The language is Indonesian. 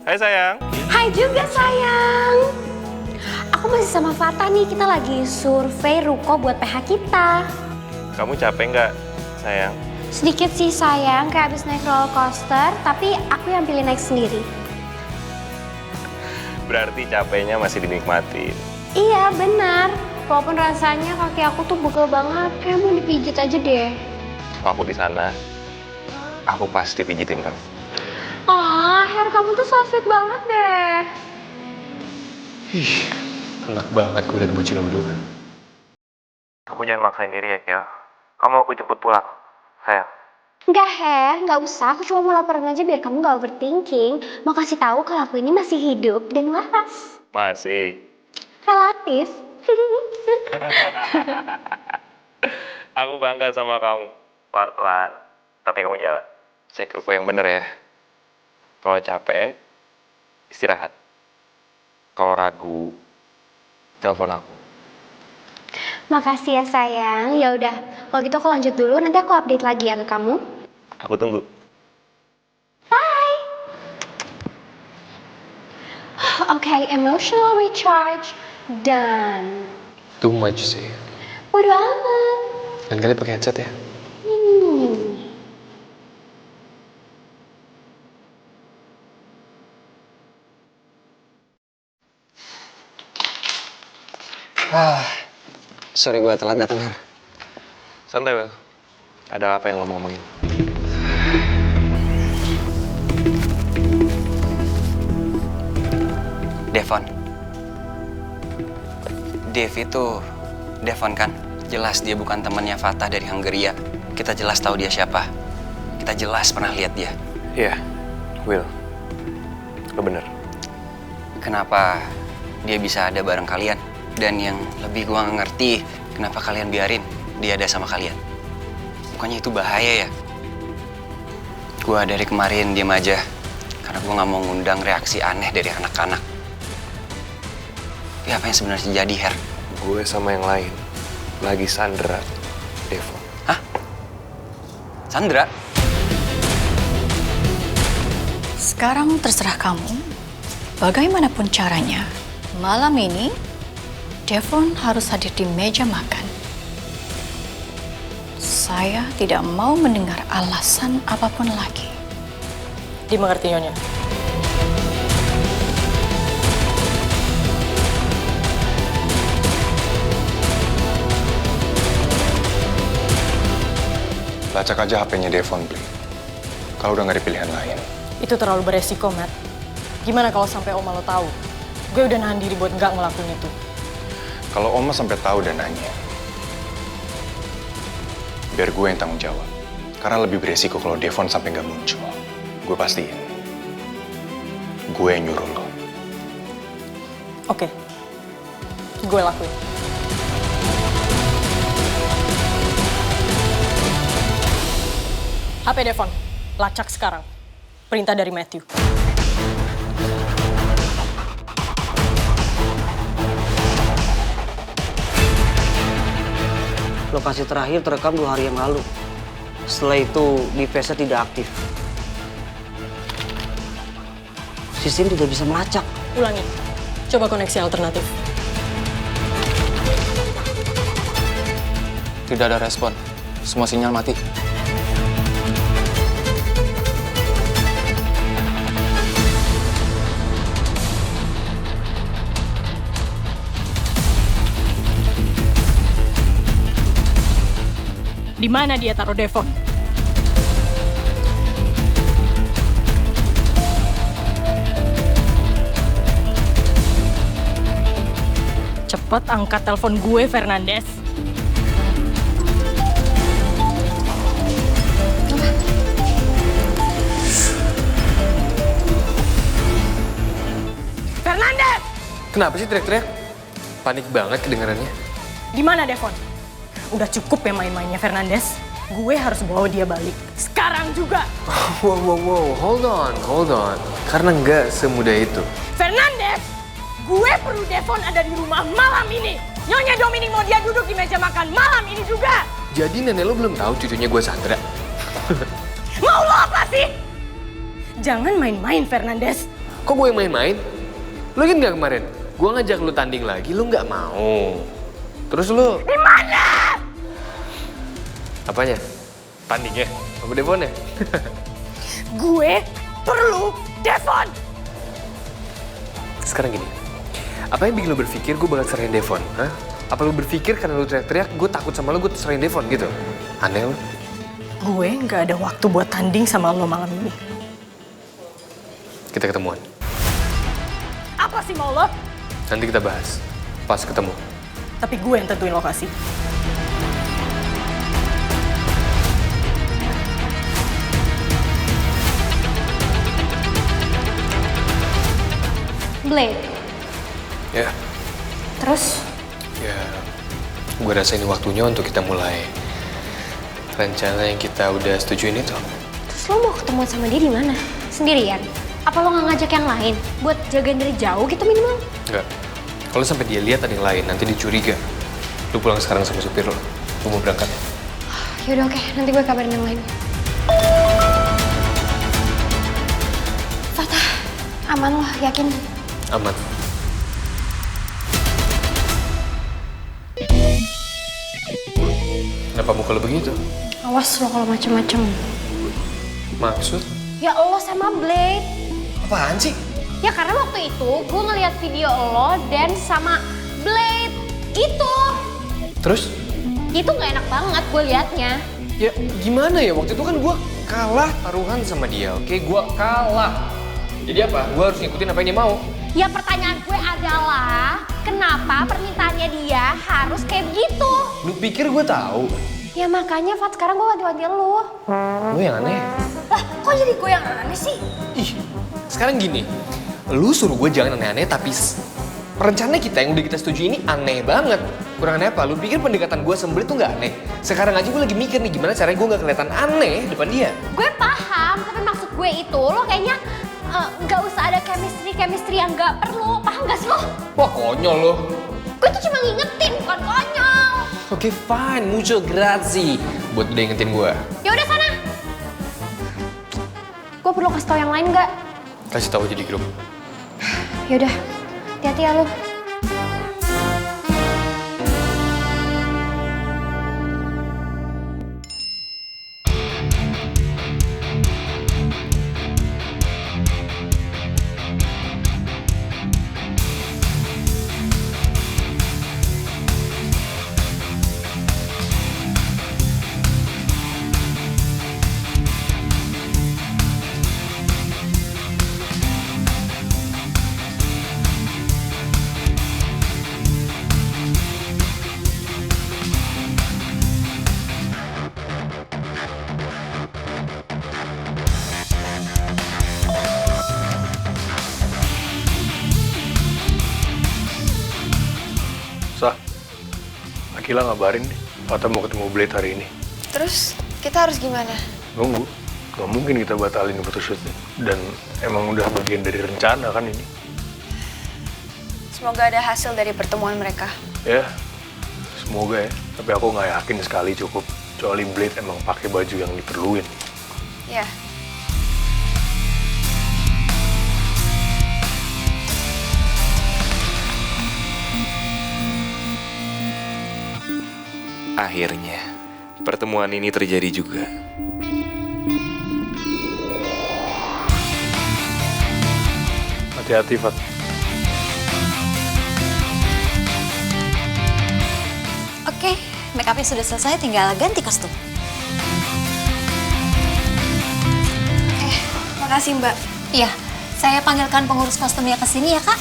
Hai sayang. Hai juga sayang. Aku masih sama Fata nih, kita lagi survei ruko buat PH kita. Kamu capek nggak, sayang? Sedikit sih sayang, kayak abis naik roller coaster, tapi aku yang pilih naik sendiri. Berarti capeknya masih dinikmatin. Iya benar, walaupun rasanya kaki aku tuh pegel banget, kayak mau dipijit aja deh. Kalau aku di sana, aku pasti pijitin kamu. Hair kamu tuh so sweet banget deh. Ih, enak banget gue liat bocil lo berdua. Kamu jangan maksain diri ya, Kel. Kamu aku jemput pulang, sayang. Enggak, Her, nggak usah. Aku cuma mau laporan aja biar kamu nggak overthinking. Mau kasih tahu kalau aku ini masih hidup dan waras. Masih. Relatif. Aku bangga sama kamu. Pelan-pelan. Tapi kamu jalan. Cek ruko yang bener ya. Kalau capek, istirahat. Kalau ragu, telepon aku. Makasih ya sayang. Ya udah, kalau gitu aku lanjut dulu. Nanti aku update lagi ya ke kamu. Aku tunggu. Bye. Okay, emotional recharge done. Too much sih. Bodo amat. Dan kali pakai headset ya. Hmm. Sorry gue telat datang, Har. Santai, Bel. Ada apa yang lo mau ngomongin? Devon. Dev itu Devon kan? Jelas dia bukan temannya Fatah dari Hunggaria. Kita jelas tahu dia siapa. Kita jelas pernah lihat dia. Iya, Will. Lo bener. Kenapa dia bisa ada bareng kalian? Dan yang lebih gua nggak ngerti, kenapa kalian biarin dia ada sama kalian? Bukannya itu bahaya ya? Gua dari kemarin diem aja, karena gua nggak mau ngundang reaksi aneh dari anak-anak. Tapi apa yang sebenarnya terjadi, Her? Gue sama yang lain lagi sandera Devon. Hah? Sandra? Sekarang terserah kamu. Bagaimanapun caranya, malam ini Devon harus hadir di meja makan. Saya tidak mau mendengar alasan apapun lagi. Dimengerti, Nyonya. Lacak aja HP-nya Devon, Bli. Kalau udah gak ada pilihan lain. Itu terlalu beresiko, Matt. Gimana kalau sampai Oma lo tahu? Gue udah nahan diri buat nggak ngelakuin itu. Kalau Oma sampai tahu dan nanya, biar gue yang tanggung jawab. Karena lebih beresiko kalau Devon sampai nggak muncul. Gue pastiin. Gue yang nyuruh lo. Oke. Gue lakuin. HP Devon, lacak sekarang. Perintah dari Matthew. Lokasi terakhir terekam 2 hari yang lalu. Setelah itu, device-nya tidak aktif. Sistem tidak bisa melacak. Ulangi. Coba koneksi alternatif. Tidak ada respon. Semua sinyal mati. Di mana dia taruh Devon? Cepat angkat telepon gue, Fernandez. Fernandez! Kenapa sih teriak-teriak? Panik banget kedengarannya. Di mana Devon? Udah cukup ya main-mainnya, Fernandez. Gue harus bawa dia balik. Sekarang juga! Wow, hold on. Karena nggak semudah itu. Fernandez! Gue perlu Devon ada di rumah malam ini. Nyonya Dominic mau dia duduk di meja makan malam ini juga. Jadi nenek lo belum tahu cucunya gue Sandra? Mau lo apa sih? Jangan main-main, Fernandez. Kok gue yang main-main? Lu kan nggak kemarin? Gue ngajak lu tanding lagi, lu nggak mau. Terus lu... Di mana? Apanya? Tandingnya? Apa Devonnya? Gue perlu Devon. Sekarang gini, apa yang bikin lu berpikir gue bakal serahin Devon? Hah? Apa lu berpikir karena lu teriak-teriak, gue takut sama lu, gue serahin Devon gitu? Aneh lu. Gue nggak ada waktu buat tanding sama lo malam ini. Kita ketemuan. Apa sih mau lo? Nanti kita bahas. Pas ketemu. Tapi gue yang tentuin lokasi. Blade. Ya, Terus? ya. Gue rasa ini waktunya untuk kita mulai rencana yang kita udah setujuin itu. Terus lo mau ketemu sama dia di mana? Sendirian? Apa lo nggak ngajak yang lain? Buat jagain dari jauh gitu minimal? Enggak. Kalau sampai dia lihat ada yang lain, nanti dia curiga. Lu pulang sekarang sama supir lo. Lu mau berangkat. Yaudah oke, nanti gue kabarin yang lain. Fatah, aman lo, yakin? Aman. Kenapa muka lu begitu? Awas lo kalau macem-macem. Maksud? Ya Allah sama Blade. Apaan sih? Ya karena waktu itu gue ngeliat video lo dan sama Blade itu. Terus? Itu nggak enak banget gue liatnya. Ya gimana ya, waktu itu kan gue kalah taruhan sama dia, oke? Gue kalah. Jadi apa? Gue harus ngikutin apa yang dia mau. Ya pertanyaan gue adalah kenapa permintaannya dia harus kayak begitu? Lu pikir gue tahu? Ya makanya Fat sekarang gue wanti-wanti lu. Lu yang aneh. Lah kok jadi gue yang aneh sih? Ih, sekarang gini. Lu suruh gue jangan aneh-aneh, tapi rencana kita yang udah kita setuju ini aneh banget. Kurang aneh apa? Lu pikir pendekatan gue sama Blade tuh gak aneh? Sekarang aja gue lagi mikir nih gimana caranya gue gak kelihatan aneh depan dia. Gue paham, tapi maksud gue itu lo kayaknya nggak usah ada chemistry yang nggak perlu. Paham gak sih lo? Wah konyol lo. Gue tuh cuma ngingetin, bukan konyol. Oke fine, mucho grazie. Buat udah ingetin gue. Ya udah sana. Gue perlu kasih tau yang lain nggak? Kasih tahu aja di grup. Yaudah, hati-hati ya lo. Akila ngabarin nih, Fata mau ketemu Blade hari ini. Terus kita harus gimana? Nunggu. Gak mungkin kita batalin photoshootnya. Dan emang udah bagian dari rencana kan ini. Semoga ada hasil dari pertemuan mereka. Ya, semoga ya. Tapi aku nggak yakin sekali cukup. Kecuali Blade emang pakai baju yang diperluin. Ya. Akhirnya, pertemuan ini terjadi juga. Hati-hati, Fat. Oke, make upnya sudah selesai, tinggal ganti kostum. Makasih Mbak. Iya, saya panggilkan pengurus kostumnya ke sini ya, Kak.